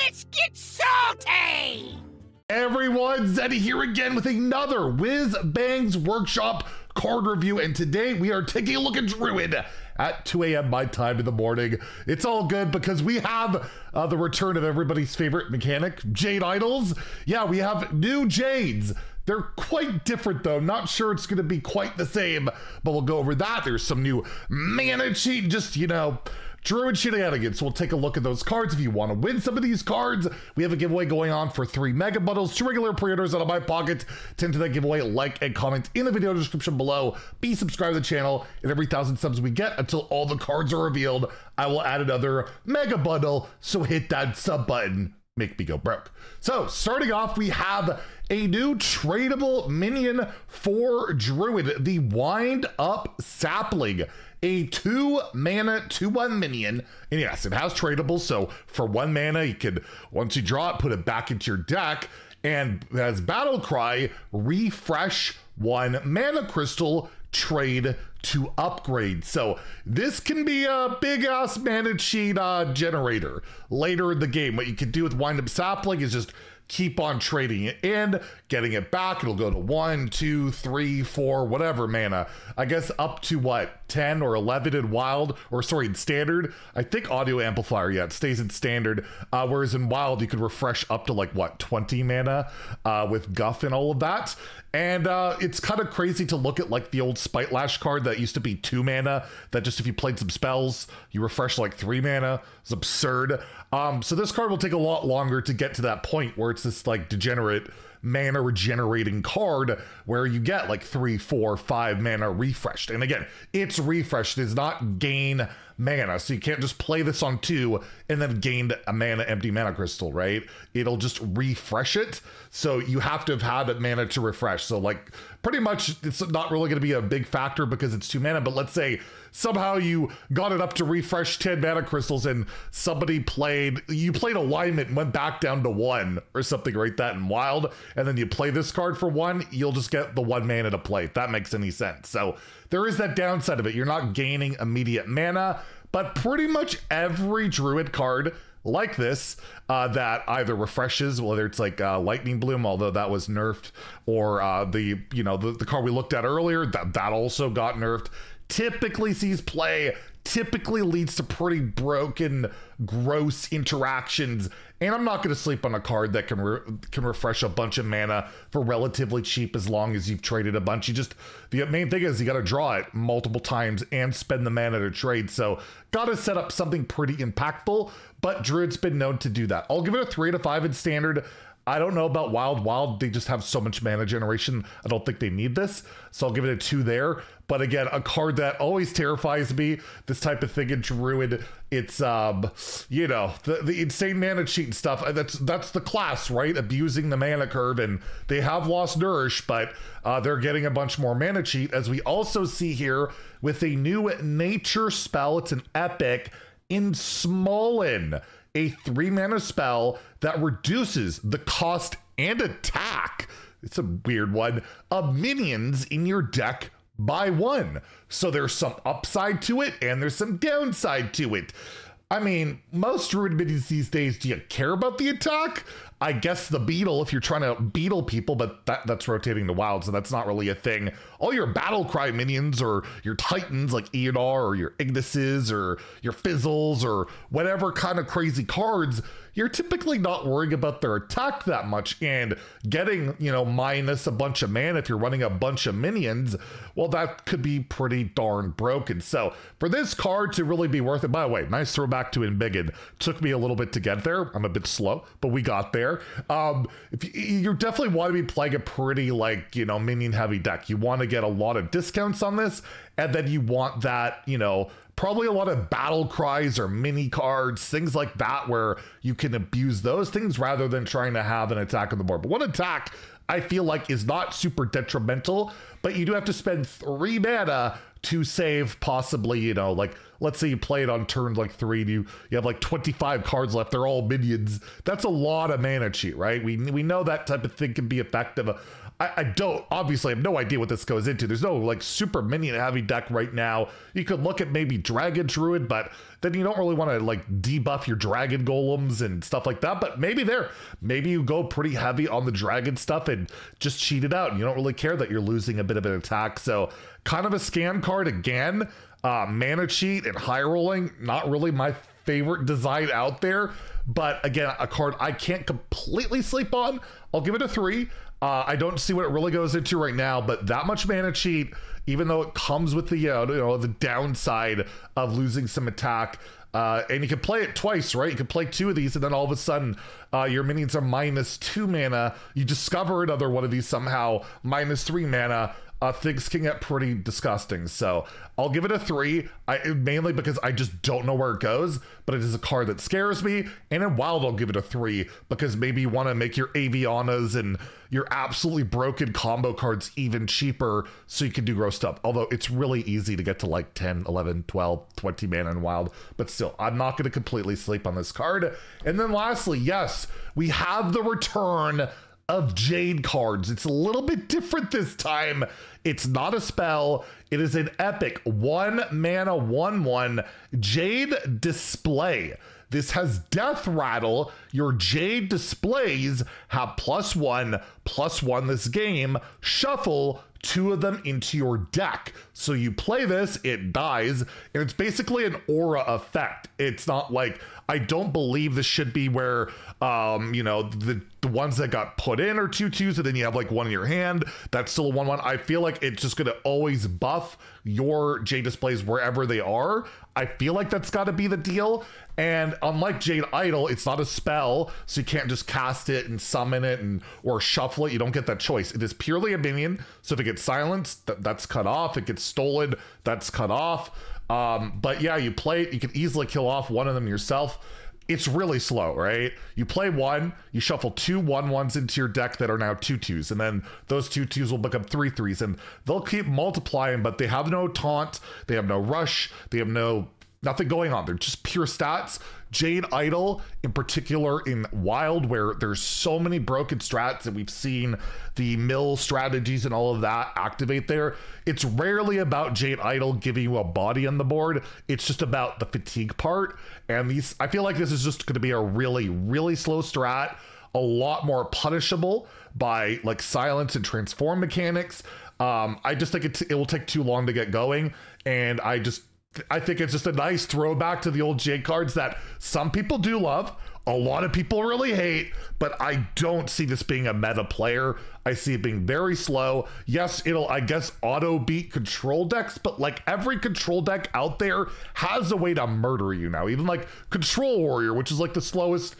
Let's get salty! Everyone, Zeddy here again with another Whizbang's Workshop card review, and today we are taking a look at Druid at 2 a.m. my time in the morning. It's all good because we have the return of everybody's favorite mechanic, Jade Idols. Yeah, we have new Jades. They're quite different though. Not sure it's gonna be quite the same, but we'll go over that. There's some new mana cheat, just, you know, Druid shenanigans. So we'll take a look at those cards. If you want to win some of these cards, we have a giveaway going on for 3 mega bundles, 2 regular pre-orders out of my pocket. To enter that giveaway, like and comment in the video description below. Be subscribed to the channel, and every 1,000 subs we get until all the cards are revealed, I will add another mega bundle. So hit that sub button. Make me go broke. So starting off, we have a new tradable minion for Druid, the Wind Up Sapling, a 2 mana 2/1 minion. And yes, it has tradable, so for 1 mana you could, once you draw it, put it back into your deck, and as battle cry, refresh 1 mana crystal, trade to upgrade. So this can be a big ass mana cheat generator later in the game. What you can do with Wind Up Sapling is just keep on trading it in, getting it back. It'll go to 1, 2, 3, 4, whatever mana. I guess up to what, 10 or 11 in wild, or sorry, in standard. I think audio amplifier, yeah, it stays in standard. Whereas in wild, you could refresh up to like what, 20 mana with guff and all of that. And it's kind of crazy to look at like the old Spite Lash card that used to be 2 mana, that just if you played some spells, you refresh like 3 mana. It's absurd. So this card will take a lot longer to get to that point where it's this like degenerate mana regenerating card where you get like 3, 4, 5 mana refreshed. And again, it's refreshed, it does not gain mana. So you can't just play this on 2 and then gain a mana empty mana crystal, right? It'll just refresh it. So you have to have had a mana to refresh. So like pretty much it's not really going to be a big factor because it's 2 mana, but let's say somehow you got it up to refresh 10 mana crystals and somebody you played alignment and went back down to 1 or something like that in wild, and then you play this card for 1, you'll just get the 1 mana to play, if that makes any sense. So there is that downside of it. You're not gaining immediate mana, but pretty much every Druid card like this that either refreshes, whether it's like Lightning Bloom, although that was nerfed, or the card we looked at earlier, that also got nerfed, typically sees play, typically leads to pretty broken, gross interactions. And I'm not going to sleep on a card that can refresh a bunch of mana for relatively cheap as long as you've traded a bunch. The main thing is you got to draw it multiple times and spend the mana to trade. So got to set up something pretty impactful, but Druid's been known to do that. I'll give it a 3 out of 5 in standard. I don't know about Wild. Wild, they just have so much mana generation. I don't think they need this. So I'll give it a 2 there. But again, a card that always terrifies me, this type of thing in Druid, it's, you know, the insane mana cheat and stuff. That's the class, right? Abusing the mana curve, and they have lost Nourish, but they're getting a bunch more mana cheat, as we also see here with a new nature spell. It's an epic, Ensmollen, a 3 mana spell that reduces the cost and attack, it's a weird one, of minions in your deck by 1. So there's some upside to it and there's some downside to it. I mean, most Druid minions these days, do you care about the attack? I guess the beetle, if you're trying to beetle people, but that's rotating to wild, so that's not really a thing. All your battle cry minions or your titans like Eodar or your Ignises or your Fizzles or whatever kind of crazy cards, you're typically not worrying about their attack that much, and getting, you know, minus a bunch of mana if you're running a bunch of minions, well, that could be pretty darn broken. So for this card to really be worth it, by the way, nice throwback to Embiggen. Took me a little bit to get there. I'm a bit slow, but we got there. If you definitely want to be playing a pretty, like, you know, minion heavy deck. You want to get a lot of discounts on this, and then you want that, you know, probably a lot of battle cries or mini cards, things like that, where you can abuse those things rather than trying to have an attack on the board. But one attack I feel like is not super detrimental, but you do have to spend 3 mana to save possibly, you know, like, let's say you play it on turn like 3 and you have like 25 cards left, they're all minions. That's a lot of mana cheat, right? We know that type of thing can be effective I don't, obviously I have no idea what this goes into. There's no like super minion heavy deck right now. You could look at maybe Dragon Druid, but then you don't really want to like debuff your dragon golems and stuff like that. But maybe you go pretty heavy on the dragon stuff and just cheat it out. And you don't really care that you're losing a bit of an attack. So kind of a scan card again. Mana cheat and high rolling, not really my favorite design out there. But again, a card I can't completely sleep on. I'll give it a 3. I don't see what it really goes into right now, but that much mana cheat, even though it comes with the the downside of losing some attack, and you can play it twice, right? You can play 2 of these, and then all of a sudden, your minions are -2 mana. You discover another one of these somehow, -3 mana. Things can get pretty disgusting. So I'll give it a 3, mainly because I just don't know where it goes, but it is a card that scares me. And in Wild, I'll give it a 3 because maybe you want to make your Avianas and your absolutely broken combo cards even cheaper so you can do gross stuff. Although it's really easy to get to like 10, 11, 12, 20 mana in Wild, but still, I'm not going to completely sleep on this card. And then lastly, yes, we have the return of Jade cards. It's a little bit different this time. It's not a spell. It is an epic 1 mana 1/1 Jade Display. This has Death Rattle. Your Jade Displays have +1/+1 this game. Shuffle 2 of them into your deck. So you play this, it dies, and it's basically an aura effect. It's not like, I don't believe this should be where, the ones that got put in are 2/2s, and then you have like 1 in your hand. That's still a 1/1. I feel like it's just gonna always buff your Jade Displays wherever they are. I feel like that's gotta be the deal. And unlike Jade Idol, it's not a spell, so you can't just cast it and summon it or shuffle it. You don't get that choice. It is purely a minion, so if it gets silenced, that's cut off. It gets stolen, that's cut off. But yeah, you play it, you can easily kill off 1 of them yourself. It's really slow, right? You play 1, you shuffle 2 1/1s into your deck that are now 2/2s, and then those 2/2s will become 3/3s, and they'll keep multiplying, but they have no taunt, they have no rush, they have nothing going on. They're just pure stats. Jade Idol, in particular in Wild, where there's so many broken strats, and we've seen the mill strategies and all of that activate there. It's rarely about Jade Idol giving you a body on the board. It's just about the fatigue part. And I feel like this is just going to be a really, really slow strat, a lot more punishable by like silence and transform mechanics. I just think it will take too long to get going, and I think it's just a nice throwback to the old Jade cards that some people do love, a lot of people really hate, but I don't see this being a meta player. I see it being very slow. Yes, it'll, I guess, auto beat control decks, but like every control deck out there has a way to murder you now. Even like Control Warrior, which is like the slowest,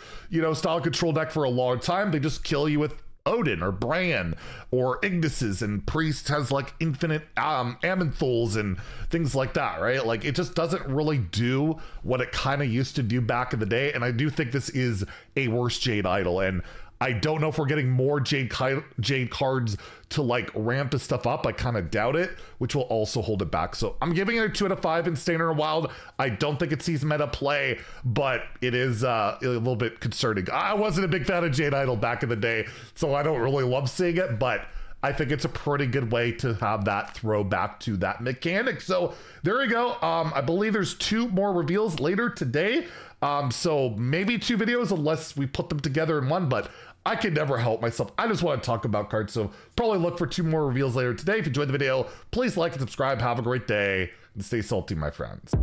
style control deck for a long time, they just kill you with Odin or Bran or Ignises, and Priest has like infinite Amanthuls and things like that, right? Like it just doesn't really do what it kind of used to do back in the day, and I do think this is a worse Jade Idol, and I don't know if we're getting more Jade cards to like ramp this stuff up. I kind of doubt it, which will also hold it back. So I'm giving it a 2 out of 5 in Standard and Wild. I don't think it sees meta play, but it is a little bit concerning. I wasn't a big fan of Jade Idol back in the day, so I don't really love seeing it, but I think it's a pretty good way to have that throwback to that mechanic. So there we go. I believe there's 2 more reveals later today. So maybe 2 videos unless we put them together in one, but I can never help myself. I just want to talk about cards, so probably look for 2 more reveals later today. If you enjoyed the video, please like and subscribe. Have a great day, and stay salty, my friends.